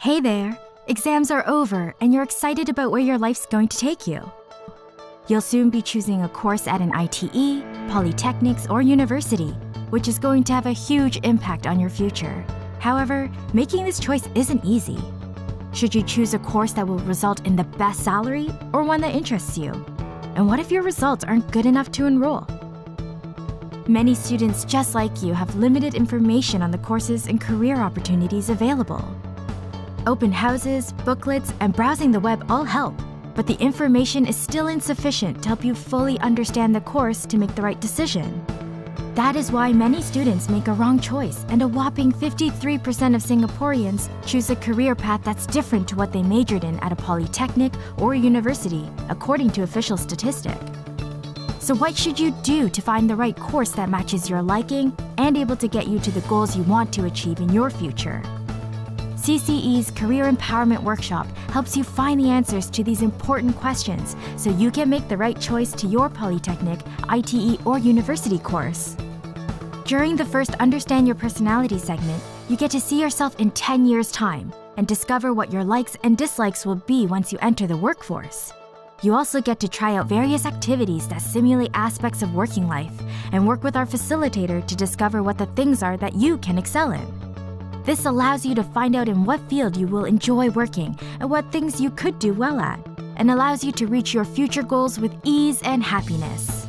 Hey there! Exams are over and you're excited about where your life's going to take you. You'll soon be choosing a course at an ITE, polytechnics, or university, which is going to have a huge impact on your future. However, making this choice isn't easy. Should you choose a course that will result in the best salary or one that interests you? And what if your results aren't good enough to enroll? Many students just like you have limited information on the courses and career opportunities available. Open houses, booklets, and browsing the web all help, but the information is still insufficient to help you fully understand the course to make the right decision. That is why many students make a wrong choice, and a whopping 53% of Singaporeans choose a career path that's different to what they majored in at a polytechnic or university, according to official statistics. So what should you do to find the right course that matches your liking and able to get you to the goals you want to achieve in your future? CCE's Career Empowerment Workshop helps you find the answers to these important questions so you can make the right choice to your polytechnic, ITE, or university course. During the first Understand Your Personality segment, you get to see yourself in 10 years' time and discover what your likes and dislikes will be once you enter the workforce. You also get to try out various activities that simulate aspects of working life and work with our facilitator to discover what the things are that you can excel in. This allows you to find out in what field you will enjoy working and what things you could do well at, and allows you to reach your future goals with ease and happiness.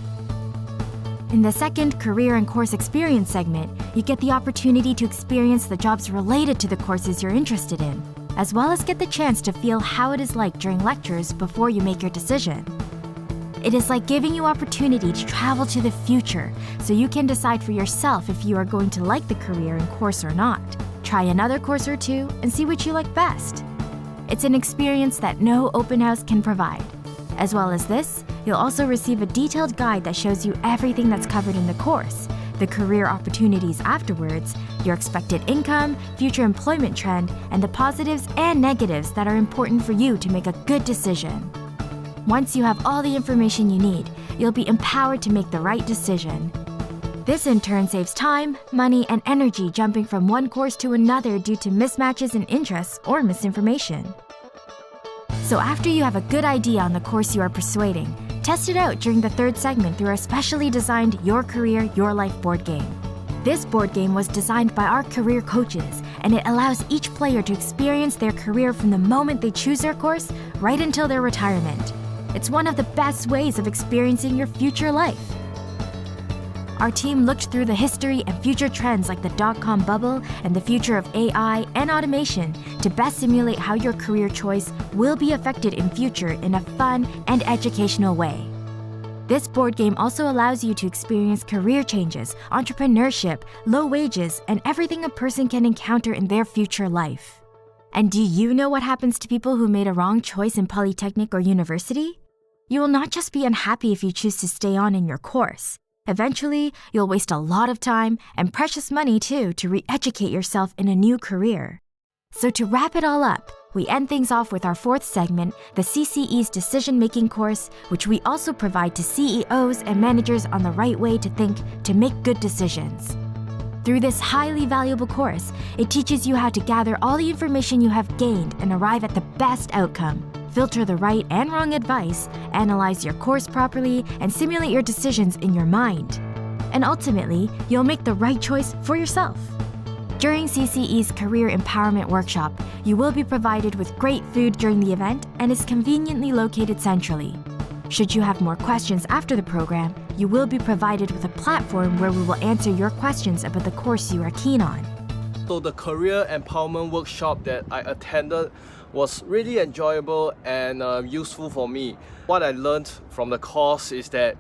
In the second Career and Course Experience segment, you get the opportunity to experience the jobs related to the courses you're interested in, as well as get the chance to feel how it is like during lectures before you make your decision. It is like giving you opportunity to travel to the future so you can decide for yourself if you are going to like the career and course or not. Try another course or two and see what you like best. It's an experience that no open house can provide. As well as this, you'll also receive a detailed guide that shows you everything that's covered in the course, the career opportunities afterwards, your expected income, future employment trend, and the positives and negatives that are important for you to make a good decision. Once you have all the information you need, you'll be empowered to make the right decision. This in turn saves time, money, and energy jumping from one course to another due to mismatches in interests or misinformation. So after you have a good idea on the course you are persuading, test it out during the third segment through our specially designed Your Career, Your Life board game. This board game was designed by our career coaches, and it allows each player to experience their career from the moment they choose their course right until their retirement. It's one of the best ways of experiencing your future life. Our team looked through the history and future trends like the dot-com bubble and the future of AI and automation to best simulate how your career choice will be affected in future in a fun and educational way. This board game also allows you to experience career changes, entrepreneurship, low wages, and everything a person can encounter in their future life. And do you know what happens to people who made a wrong choice in polytechnic or university? You will not just be unhappy if you choose to stay on in your course. Eventually, you'll waste a lot of time and precious money too to re-educate yourself in a new career. So to wrap it all up, we end things off with our fourth segment, the CCE's decision-making course, which we also provide to CEOs and managers on the right way to think to make good decisions. Through this highly valuable course, it teaches you how to gather all the information you have gained and arrive at the best outcome. Filter the right and wrong advice, analyze your course properly, and simulate your decisions in your mind. And ultimately, you'll make the right choice for yourself. During CCE's Career Empowerment Workshop, you will be provided with great food during the event and is conveniently located centrally. Should you have more questions after the program, you will be provided with a platform where we will answer your questions about the course you are keen on. So the Career Empowerment Workshop that I attended was really enjoyable and useful for me. What I learned from the course is that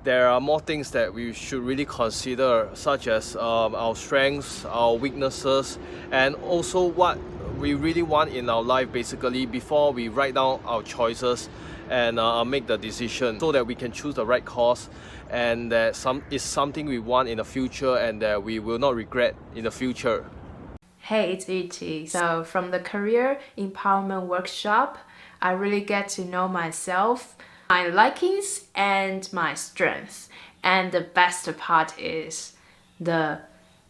there are more things that we should really consider, such as our strengths, our weaknesses, and also what we really want in our life basically before we write down our choices and make the decision so that we can choose the right course and that it's something we want in the future and that we will not regret in the future. Hey, it's Ichi. So from the Career Empowerment Workshop, I really get to know myself, my likings and my strengths. And the best part is the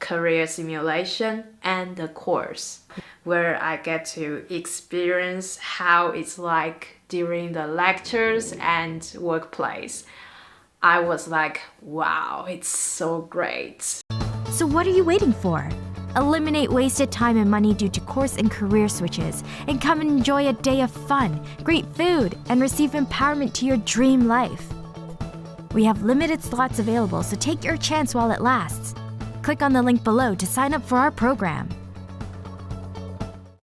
career simulation and the course, where I get to experience how it's like during the lectures and workplace. I was like, wow, it's so great. So what are you waiting for? Eliminate wasted time and money due to course and career switches, and come and enjoy a day of fun, great food, and receive empowerment to your dream life. We have limited slots available, so take your chance while it lasts. Click on the link below to sign up for our program.